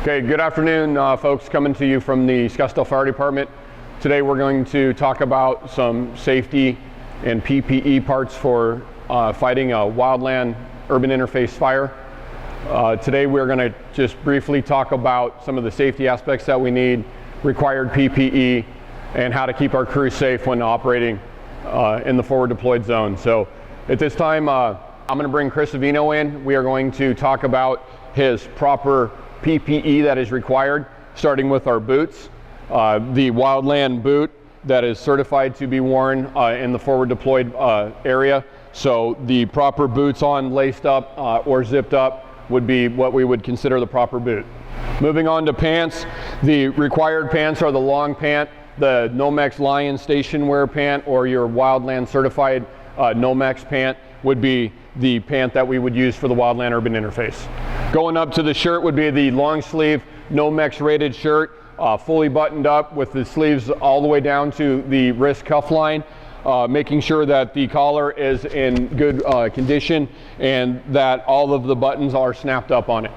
Okay, good afternoon, folks, coming to you from the Scottsdale Fire Department. Today we're going to talk about some safety and PPE parts for fighting a wildland urban interface fire. Today we're going to just briefly talk about some of the safety aspects that we need, required PPE, and how to keep our crews safe when operating in the forward deployed zone. So at this time, I'm going to bring Chris Avino in. We are going to talk about his proper PPE that is required, starting with our boots. The Wildland boot that is certified to be worn in the forward deployed area. So the proper boots on, laced up or zipped up would be what we would consider the proper boot. Moving on to pants, the required pants are the long pant, the Nomex Lion station wear pant, or your Wildland certified Nomex pant would be the pant that we would use for the Wildland urban interface. Going up to the shirt would be the long sleeve Nomex rated shirt, fully buttoned up with the sleeves all the way down to the wrist cuff line, making sure that the collar is in good condition and that all of the buttons are snapped up on it.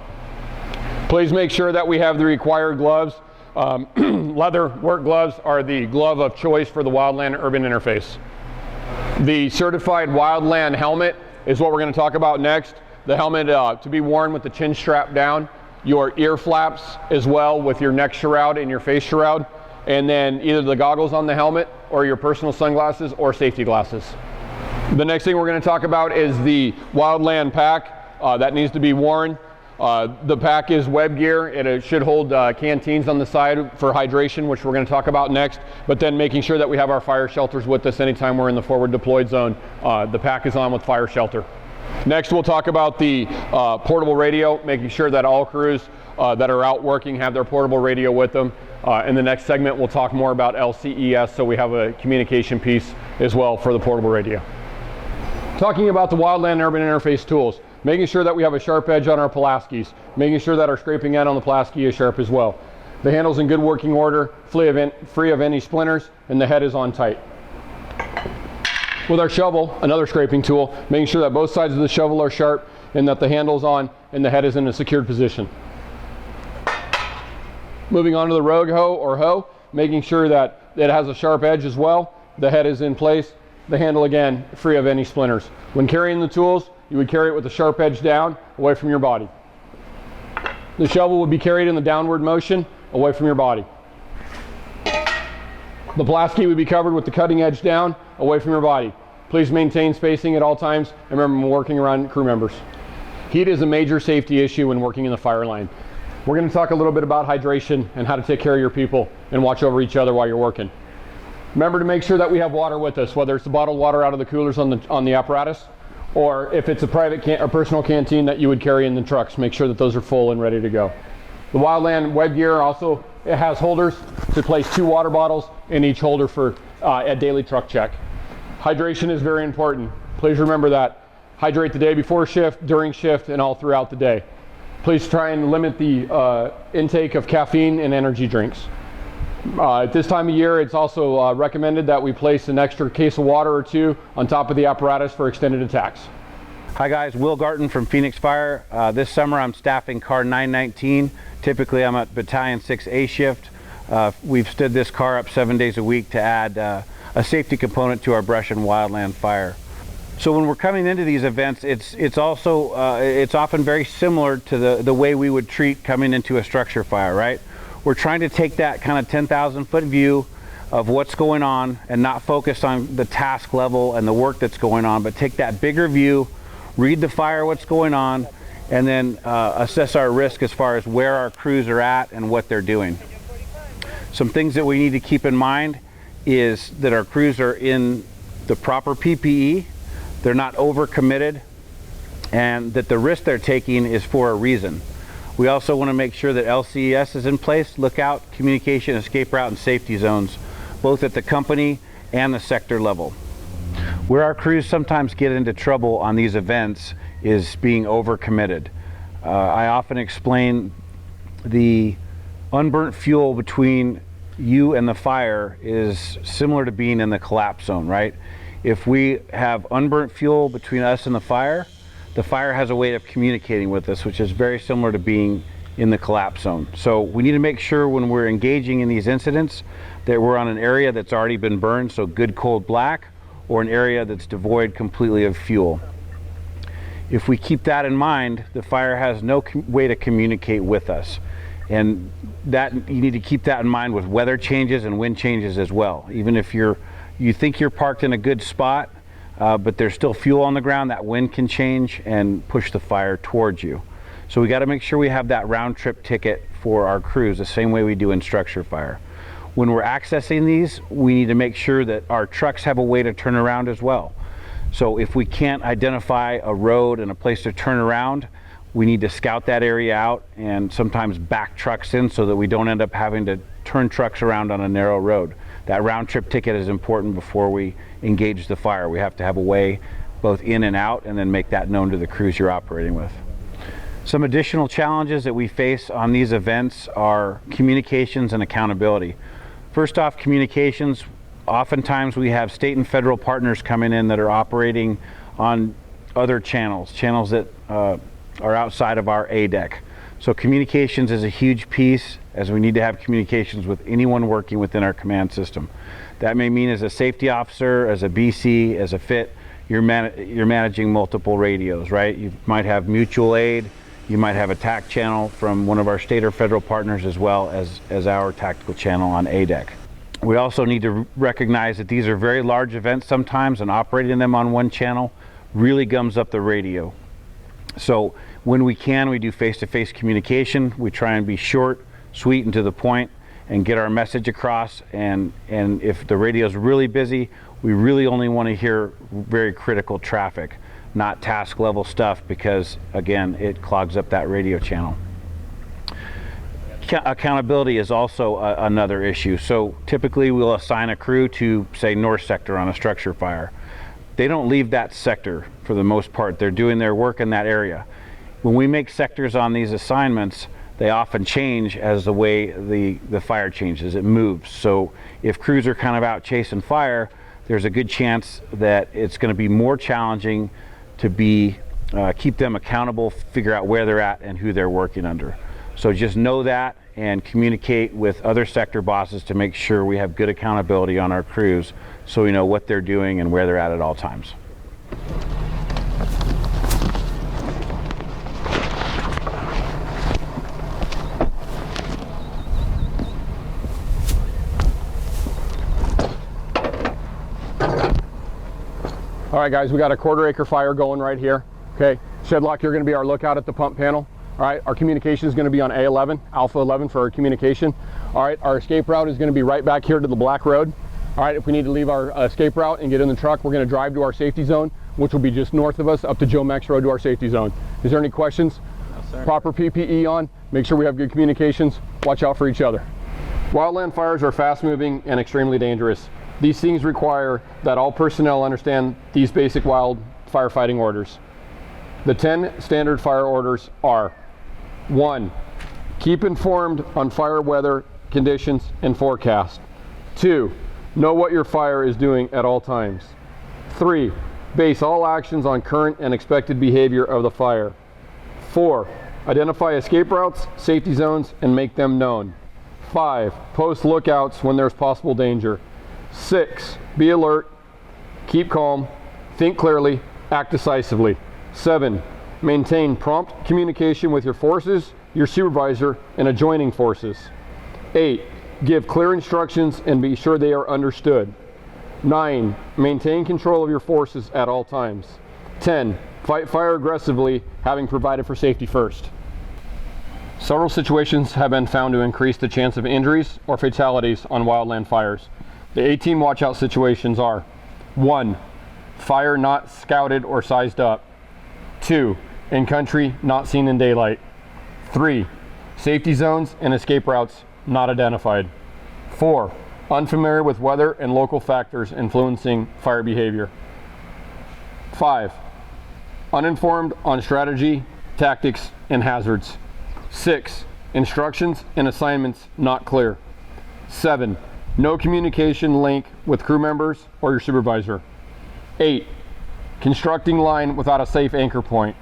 Please make sure that we have the required gloves. Leather work gloves are the glove of choice for the Wildland urban interface. The certified Wildland helmet is what we're going to talk about next. The helmet to be worn with the chin strap down, your ear flaps as well with your neck shroud and your face shroud, and then either the goggles on the helmet or your personal sunglasses or safety glasses. The next thing we're going to talk about is the Wildland pack that needs to be worn. The pack is web gear, and it should hold canteens on the side for hydration, which we're going to talk about next, but then making sure that we have our fire shelters with us anytime we're in the forward deployed zone. The pack is on with fire shelter. Next, we'll talk about the portable radio, making sure that all crews that are out working have their portable radio with them. In the next segment, we'll talk more about LCES, so we have a communication piece as well for the portable radio. Talking about the Wildland urban interface tools, making sure that we have a sharp edge on our Pulaskis, making sure that our scraping end on the Pulaski is sharp as well. The handle's in good working order, free of any splinters, and the head is on tight. With our shovel, another scraping tool, making sure that both sides of the shovel are sharp and that the handle's on and the head is in a secured position. Moving on to the rogue hoe or hoe, making sure that it has a sharp edge as well, the head is in place, the handle again free of any splinters. When carrying the tools, you would carry it with the sharp edge down, away from your body. The shovel would be carried in the downward motion, away from your body. The Pulaski would be covered with the cutting edge down, away from your body. Please maintain spacing at all times, and remember, working around crew members. Heat is a major safety issue when working in the fire line. We're going to talk a little bit about hydration and how to take care of your people and watch over each other while you're working. Remember to make sure that we have water with us, whether it's the bottled water out of the coolers on the apparatus, or if it's a private or personal canteen that you would carry in the trucks, make sure that those are full and ready to go. The Wildland web gear also, it has holders to place 2 water bottles in each holder for a daily truck check. Hydration is very important. Please remember that. Hydrate the day before shift, during shift, and all throughout the day. Please try and limit the intake of caffeine and energy drinks. At this time of year, it's also recommended that we place an extra case of water or 2 on top of the apparatus for extended attacks. Hi guys, Will Gartin from Phoenix Fire. This summer I'm staffing car 919. Typically I'm at Battalion 6A shift. We've stood this car up 7 days a week to add a safety component to our brush and wildland fire. So when we're coming into these events, it's often very similar to the way we would treat coming into a structure fire, right? We're trying to take that kind of 10,000 foot view of what's going on and not focus on the task level and the work that's going on, but take that bigger view, read the fire, what's going on, and then assess our risk as far as where our crews are at and what they're doing. Some things that we need to keep in mind is that our crews are in the proper PPE, they're not overcommitted, and that the risk they're taking is for a reason. We also want to make sure that LCES is in place, lookout, communication, escape route, and safety zones, both at the company and the sector level. Where our crews sometimes get into trouble on these events is being overcommitted. I often explain the unburnt fuel between you and the fire is similar to being in the collapse zone, right? If we have unburnt fuel between us and the fire has a way of communicating with us, which is very similar to being in the collapse zone. So we need to make sure when we're engaging in these incidents that we're on an area that's already been burned, so good cold black, or an area that's devoid completely of fuel. If we keep that in mind, the fire has no way to communicate with us. And that you need to keep that in mind with weather changes and wind changes as well. Even if you think you're parked in a good spot, but there's still fuel on the ground, that wind can change and push the fire towards you. So we got to make sure we have that round trip ticket for our crews the same way we do in structure fire. When we're accessing these, we need to make sure that our trucks have a way to turn around as well. So if we can't identify a road and a place to turn around, we need to scout that area out and sometimes back trucks in so that we don't end up having to turn trucks around on a narrow road. That round trip ticket is important before we engage the fire. We have to have a way both in and out, and then make that known to the crews you're operating with. Some additional challenges that we face on these events are communications and accountability. First off, communications. Oftentimes we have state and federal partners coming in that are operating on other channels that are outside of our A deck. So communications is a huge piece, as we need to have communications with anyone working within our command system. That may mean as a safety officer, as a BC, as a FIT, you're managing multiple radios, right? You might have mutual aid, you might have a TAC channel from one of our state or federal partners, as well as our tactical channel on A deck. We also need to recognize that these are very large events sometimes, and operating them on one channel really gums up the radio. So when we can, we do face-to-face communication. We try and be short, sweet, and to the point, and get our message across. And if the radio is really busy, we really only want to hear very critical traffic, not task level stuff, because again, it clogs up that radio channel. Accountability is also another issue. So typically we'll assign a crew to, say, North Sector on a structure fire. They don't leave that sector for the most part. They're doing their work in that area. When we make sectors on these assignments, they often change as the way the fire changes. It moves. So if crews are kind of out chasing fire, there's a good chance that it's going to be more challenging to keep them accountable, figure out where they're at and who they're working under. So just know that and communicate with other sector bosses to make sure we have good accountability on our crews, so we know what they're doing and where they're at all times. All right, guys, we got a 1/4 acre fire going right here. Okay, Shedlock, you're going to be our lookout at the pump panel. All right, our communication is going to be on A11, Alpha 11 for our communication. All right, our escape route is going to be right back here to the black road. All right, if we need to leave our escape route and get in the truck, we're going to drive to our safety zone, which will be just north of us, up to Joe Mex Road to our safety zone. Is there any questions? No, sir. Proper PPE on, make sure we have good communications, watch out for each other. Wildland fires are fast moving and extremely dangerous. These things require that all personnel understand these basic wild firefighting orders. The 10 standard fire orders are: 1. Keep informed on fire weather conditions and forecast. 2. Know what your fire is doing at all times. 3. Base all actions on current and expected behavior of the fire. 4. Identify escape routes, safety zones, and make them known. 5. Post lookouts when there's possible danger. 6. Be alert, keep calm, think clearly, act decisively. 7. Maintain prompt communication with your forces, your supervisor, and adjoining forces. 8. Give clear instructions and be sure they are understood. 9. Maintain control of your forces at all times. 10. Fight fire aggressively, having provided for safety first. Several situations have been found to increase the chance of injuries or fatalities on wildland fires. The 18 watch-out situations are: 1. Fire not scouted or sized up. 2. In country not seen in daylight. 3. Safety zones and escape routes not identified. 4. Unfamiliar with weather and local factors influencing fire behavior. 5. Uninformed on strategy, tactics, and hazards. 6. Instructions and assignments not clear. 7. No communication link with crew members or your supervisor. 8. Constructing line without a safe anchor point.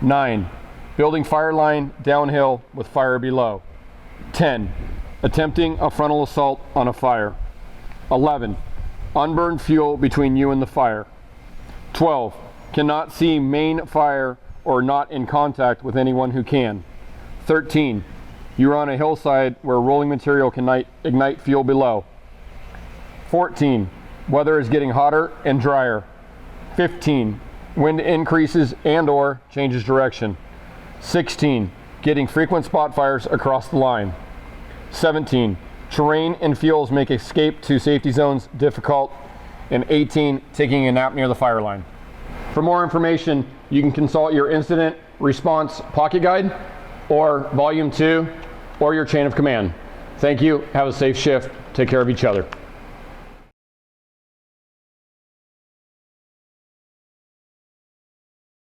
9. building fire line downhill with fire below. 10, attempting a frontal assault on a fire. 11, unburned fuel between you and the fire. 12, cannot see main fire or not in contact with anyone who can. 13, you are on a hillside where rolling material can ignite fuel below. 14, weather is getting hotter and drier. 15, wind increases and or changes direction. 16, getting frequent spot fires across the line. 17, terrain and fuels make escape to safety zones difficult. And 18, taking a nap near the fire line. For more information, you can consult your incident response pocket guide or volume 2 or your chain of command. Thank you. Have a safe shift. Take care of each other.